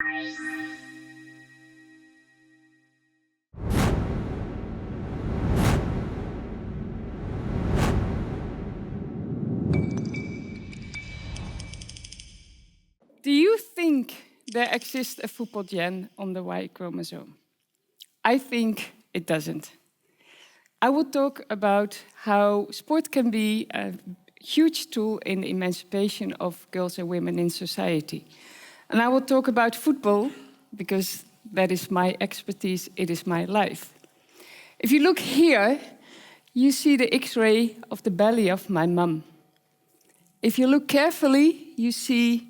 Do you think there exists a football gen on the Y chromosome? I think it doesn't. I will talk about how sport can be a huge tool in the emancipation of girls and women in society. And I will talk about football because that is my expertise, it is my life. If you look here, you see the X-ray of the belly of my mum. If you look carefully, you see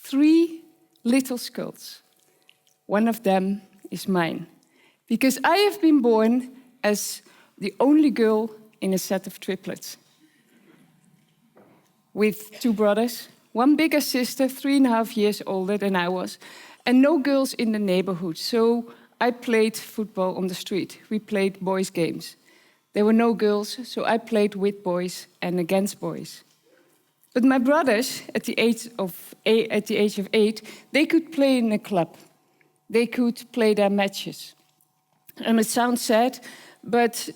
3 little skulls. One of them is mine, because I have been born as the only girl in a set of triplets, with 2 brothers, 1 bigger sister, 3.5 years older than I was, and no girls in the neighborhood. So I played football on the street. We played boys' games. There were no girls, so I played with boys and against boys. But my brothers, at the age of 8, they could play in a club. They could play their matches. And it sounds sad, but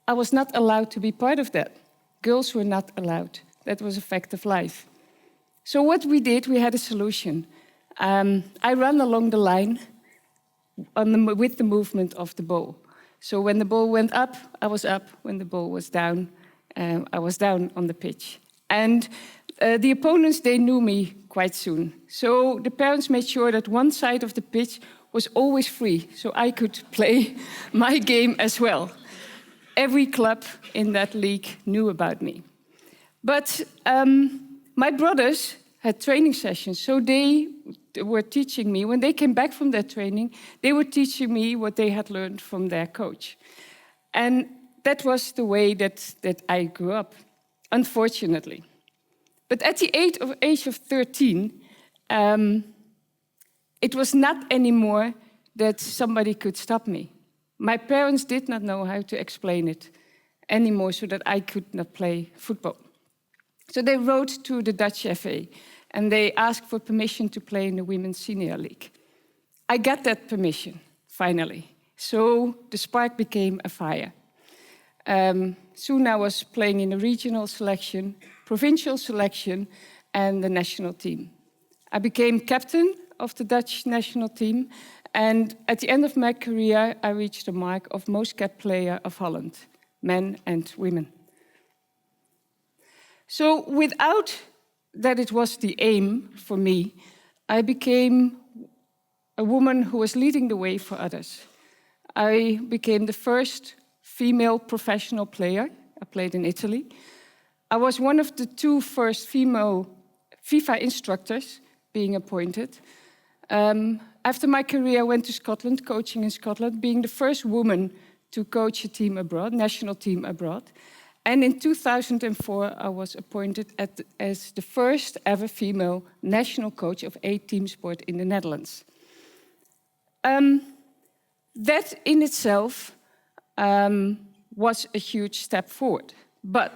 I was not allowed to be part of that. Girls were not allowed. That was a fact of life. So what we did, we had a solution. I ran along the line with the movement of the ball. So when the ball went up, I was up. When the ball was down, I was down on the pitch. And the opponents, they knew me quite soon. So the parents made sure that one side of the pitch was always free, so I could play my game as well. Every club in that league knew about me. But my brothers had training sessions, so they were teaching me. When they came back from their training, they were teaching me what they had learned from their coach. And that was the way that I grew up, unfortunately. But at the age of 13, it was not anymore that somebody could stop me. My parents did not know how to explain it anymore so that I could not play football. So they wrote to the Dutch FA and they asked for permission to play in the Women's Senior League. I got that permission, finally. So the spark became a fire. Soon I was playing in the regional selection, provincial selection, and the national team. I became captain of the Dutch national team, and at the end of my career, I reached the mark of most capped player of Holland, men and women. So without that it was the aim for me, I became a woman who was leading the way for others. I became the first female professional player. I played in Italy. I was one of the 2 first female FIFA instructors being appointed. After my career, I went to Scotland, coaching in Scotland, being the first woman to coach a team abroad, national team abroad. And in 2004, I was appointed as the first ever female national coach of a team sport in the Netherlands. That in itself was a huge step forward. But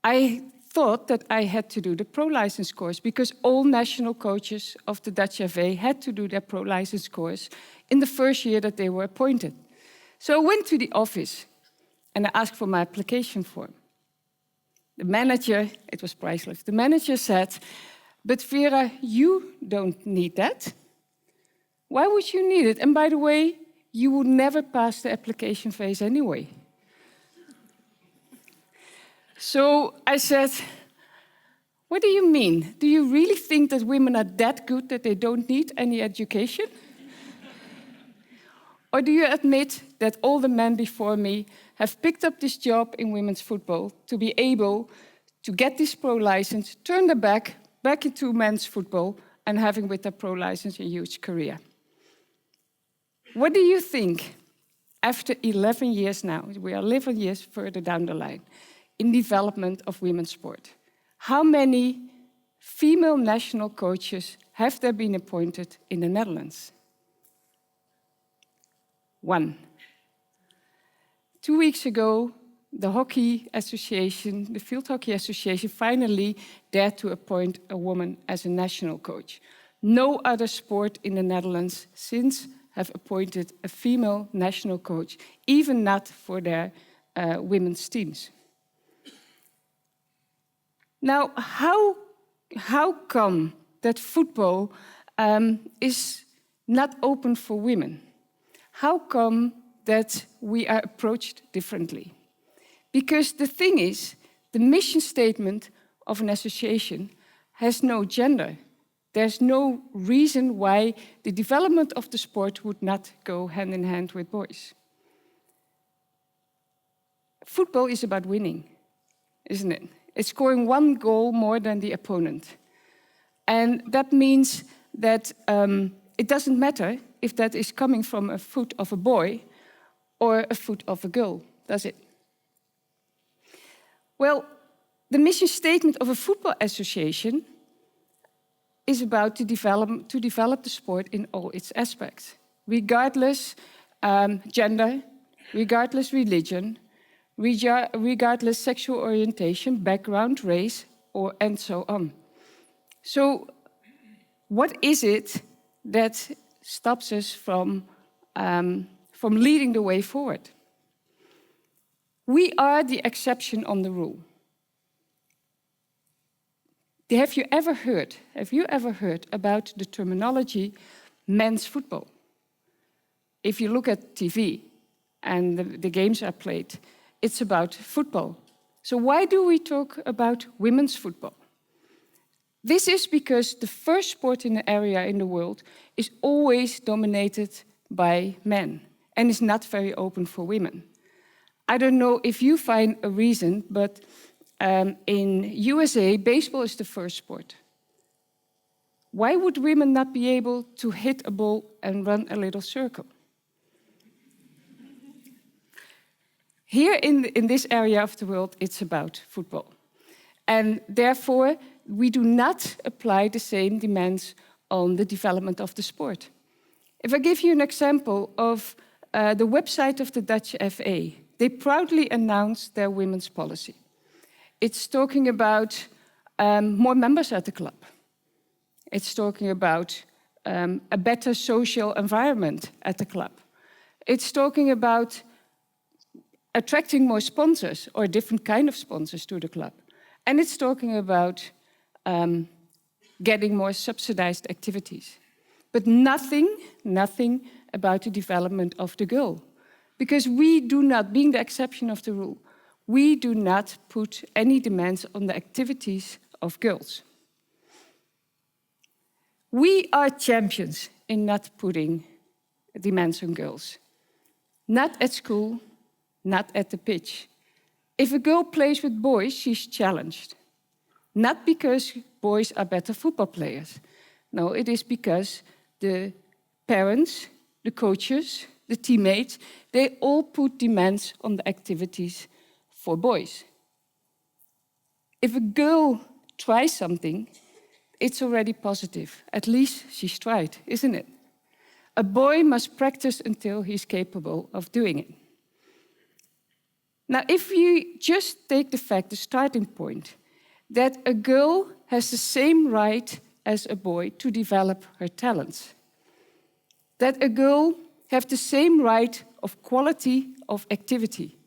I thought that I had to do the pro license course because all national coaches of the Dutch FA had to do their pro license course in the first year that they were appointed. So I went to the office and I asked for my application form. The manager, it was priceless, the manager said, "But Vera, you don't need that. Why would you need it? And by the way, you would never pass the application phase anyway." So I said, "What do you mean? Do you really think that women are that good that they don't need any education? Or do you admit that all the men before me have picked up this job in women's football to be able to get this pro license, turn their back into men's football, and having with their pro license a huge career? What do you think, after 11 years now, we are 11 years further down the line, in development of women's sport, how many female national coaches have there been appointed in the Netherlands? 1. 2 weeks ago, the Hockey Association, the Field Hockey Association, finally dared to appoint a woman as a national coach. No other sport in the Netherlands since have appointed a female national coach, even not for their women's teams. Now, how come that football is not open for women? How come that we are approached differently? Because the thing is, the mission statement of an association has no gender. There's no reason why the development of the sport would not go hand in hand with boys. Football is about winning, isn't it? It's scoring one goal more than the opponent. And that means that it doesn't matter if that is coming from a foot of a boy or a foot of a girl, does it? Well, the mission statement of a football association is about to develop the sport in all its aspects, regardless gender, regardless religion, regardless sexual orientation, background, race, and so on. So what is it that stops us from leading the way forward? We are the exception on the rule. Have you ever heard about the terminology men's football? If you look at TV and the games are played, it's about football. So why do we talk about women's football? This is because the first sport in the area in the world is always dominated by men and is not very open for women. I don't know if you find a reason, but in USA, baseball is the first sport. Why would women not be able to hit a ball and run a little circle? Here in this area of the world, it's about football. And therefore, we do not apply the same demands on the development of the sport. If I give you an example of the website of the Dutch FA, they proudly announced their women's policy. It's talking about more members at the club. It's talking about a better social environment at the club. It's talking about attracting more sponsors or a different kind of sponsors to the club. And it's talking about getting more subsidized activities. But nothing about the development of the girl. Because we do not, being the exception of the rule, we do not put any demands on the activities of girls. We are champions in not putting demands on girls. Not at school, not at the pitch. If a girl plays with boys, she's challenged. Not because boys are better football players. No, it is because the parents, the coaches, the teammates, they all put demands on the activities for boys. If a girl tries something, it's already positive. At least she's tried, isn't it? A boy must practice until he's capable of doing it. Now, if you just take the fact, the starting point, that a girl has the same right as a boy to develop her talents, that a girl has the same right of quality of activity,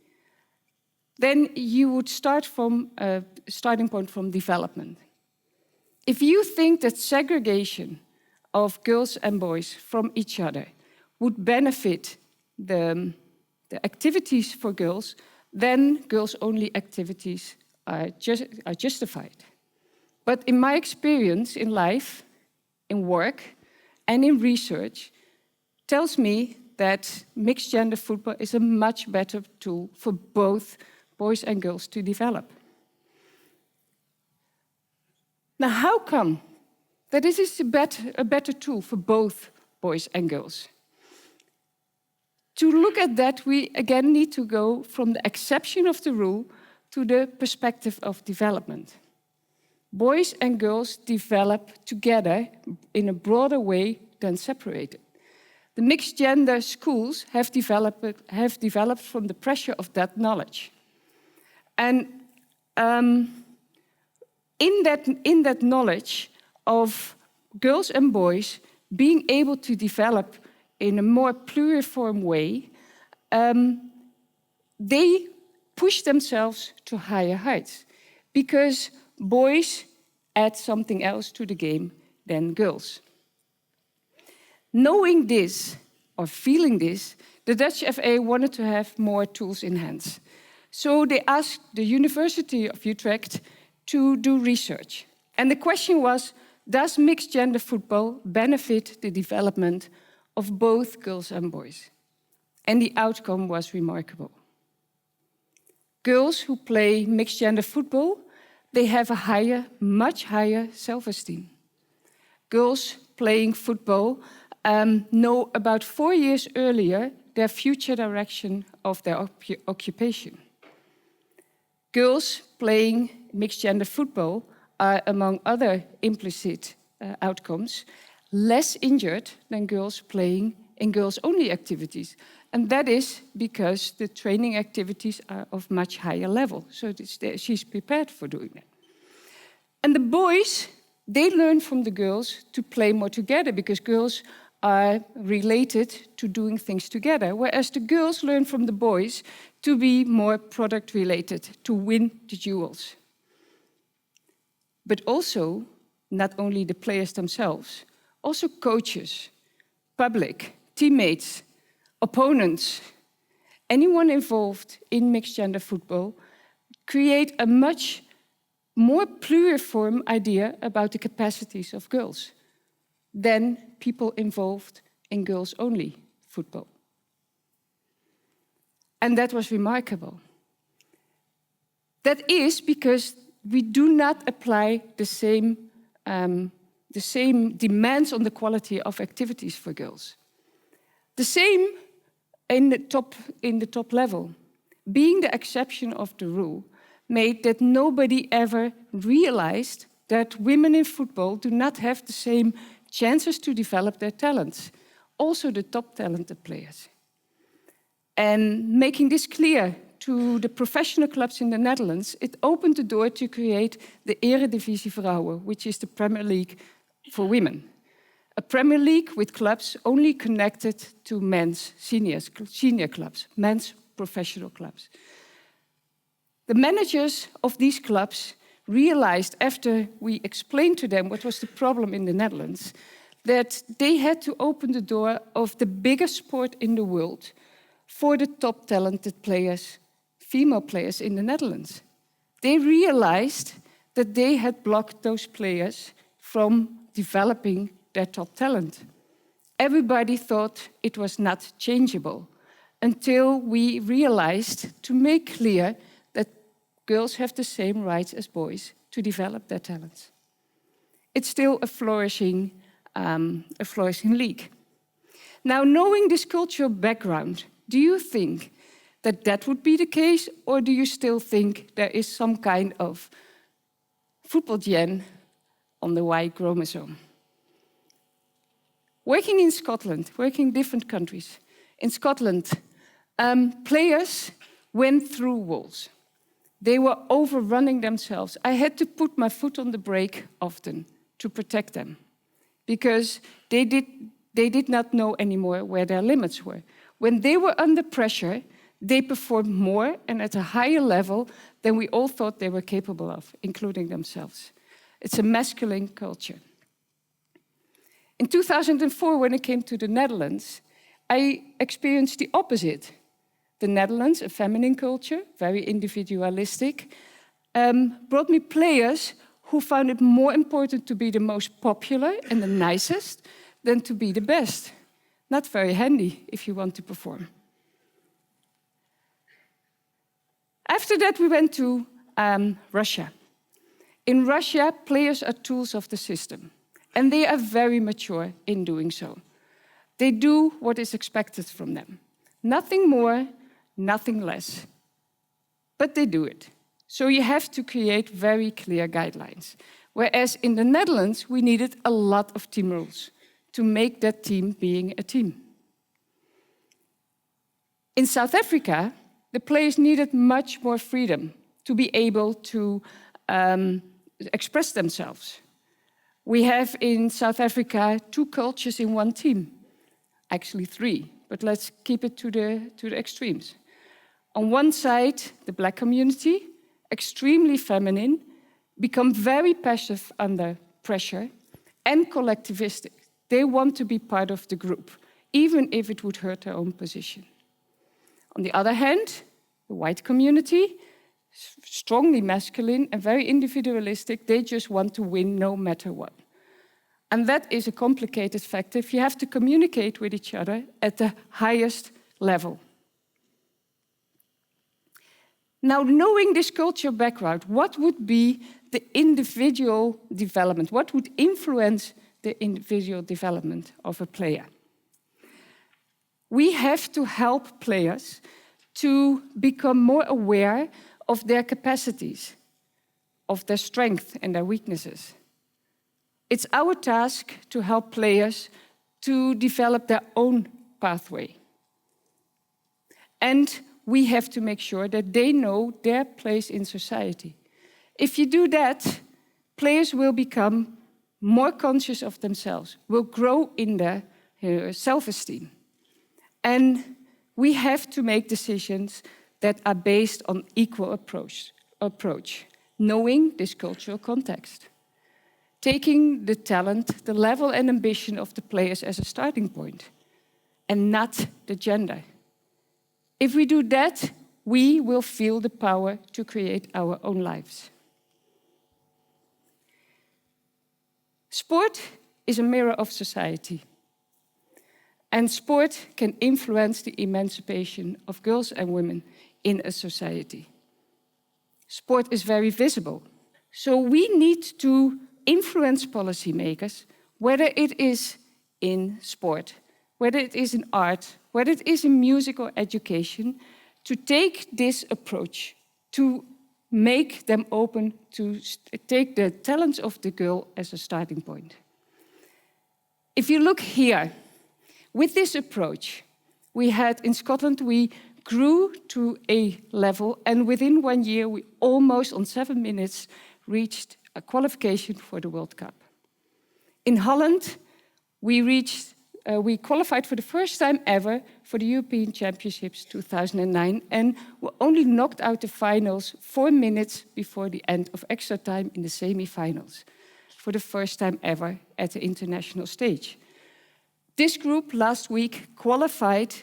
then you would start from a starting point from development. If you think that segregation of girls and boys from each other would benefit the activities for girls, then girls-only activities are justified. But in my experience in life, in work, and in research, tells me that mixed-gender football is a much better tool for both boys and girls to develop. Now, how come that this is a better tool for both boys and girls? To look at that, we again need to go from the exception of the rule to the perspective of development. Boys and girls develop together in a broader way than separated. The mixed-gender schools have developed from the pressure of that knowledge. And in that knowledge of girls and boys being able to develop in a more pluriform way, they push themselves to higher heights because boys add something else to the game than girls. Knowing this, or feeling this, the Dutch FA wanted to have more tools in hands. So they asked the University of Utrecht to do research. And the question was, does mixed gender football benefit the development of both girls and boys? And the outcome was remarkable. Girls who play mixed gender football, they have a higher, much higher self-esteem. Girls playing football know about 4 years earlier their future direction of their occupation. Girls playing mixed gender football are, among other implicit outcomes, less injured than girls playing in girls-only activities. And that is because the training activities are of much higher level. So she's prepared for doing that. And the boys, they learn from the girls to play more together because girls are related to doing things together, whereas the girls learn from the boys to be more product-related, to win the duels. But also, not only the players themselves, also coaches, public, teammates, opponents, anyone involved in mixed gender football create a much more pluriform idea about the capacities of girls than people involved in girls-only football. And that was remarkable. That is because we do not apply the same demands on the quality of activities for girls. The same in the top level. Being the exception of the rule made that nobody ever realized that women in football do not have the same chances to develop their talents, also the top talented players. And making this clear to the professional clubs in the Netherlands, it opened the door to create the Eredivisie Vrouwen, which is the Premier League for women. A Premier League with clubs only connected to men's senior clubs, men's professional clubs. The managers of these clubs realized, after we explained to them what was the problem in the Netherlands, that they had to open the door of the biggest sport in the world for the top talented players, female players in the Netherlands. They realized that they had blocked those players from developing their top talent. Everybody thought it was not changeable until we realized to make clear that girls have the same rights as boys to develop their talents. It's still a flourishing league. Now, knowing this cultural background, do you think that that would be the case, or do you still think there is some kind of football gen on the Y chromosome? Working in Scotland, working in different countries, in Scotland, players went through walls. They were overrunning themselves. I had to put my foot on the brake often to protect them because they did not know anymore where their limits were. When they were under pressure, they performed more and at a higher level than we all thought they were capable of, including themselves. It's a masculine culture. In 2004, when I came to the Netherlands, I experienced the opposite. The Netherlands, a feminine culture, very individualistic, brought me players who found it more important to be the most popular and the nicest than to be the best. Not very handy if you want to perform. After that, we went to Russia. In Russia, players are tools of the system, and they are very mature in doing so. They do what is expected from them. Nothing more, nothing less. But they do it. So you have to create very clear guidelines. Whereas in the Netherlands, we needed a lot of team rules to make that team being a team. In South Africa, the players needed much more freedom to be able to express themselves. We have in South Africa 2 cultures in one team. Actually 3, but let's keep it to the extremes. On one side, the black community, extremely feminine, become very passive under pressure and collectivistic. They want to be part of the group, even if it would hurt their own position. On the other hand, the white community, strongly masculine and very individualistic, they just want to win no matter what. And that is a complicated factor if you have to communicate with each other at the highest level. Now, knowing this cultural background, what would be the individual development? What would influence the individual development of a player? We have to help players to become more aware of their capacities, of their strengths and their weaknesses. It's our task to help players to develop their own pathway. And we have to make sure that they know their place in society. If you do that, players will become more conscious of themselves, will grow in their self-esteem. And we have to make decisions that are based on equal approach, knowing this cultural context. Taking the talent, the level and ambition of the players as a starting point, and not the gender. If we do that, we will feel the power to create our own lives. Sport is a mirror of society. And sport can influence the emancipation of girls and women in a society. Sport is very visible. So we need to influence policymakers, whether it is in sport, whether it is in art, whether it is in music or education, to take this approach, to make them open to take the talents of the girl as a starting point. If you look here, with this approach, we had in Scotland, we grew to a level, and within 1 year, we almost, on 7 minutes, reached a qualification for the World Cup. In Holland, we qualified for the first time ever for the European Championships 2009, and were only knocked out the finals 4 minutes before the end of extra time in the semi-finals, for the first time ever at the international stage. This group last week qualified,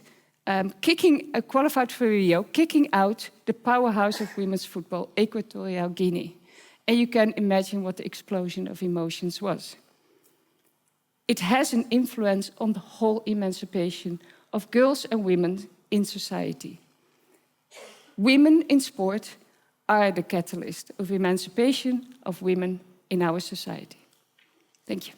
qualified for Rio, kicking out the powerhouse of women's football, Equatorial Guinea. And you can imagine what the explosion of emotions was. It has an influence on the whole emancipation of girls and women in society. Women in sport are the catalyst of emancipation of women in our society. Thank you.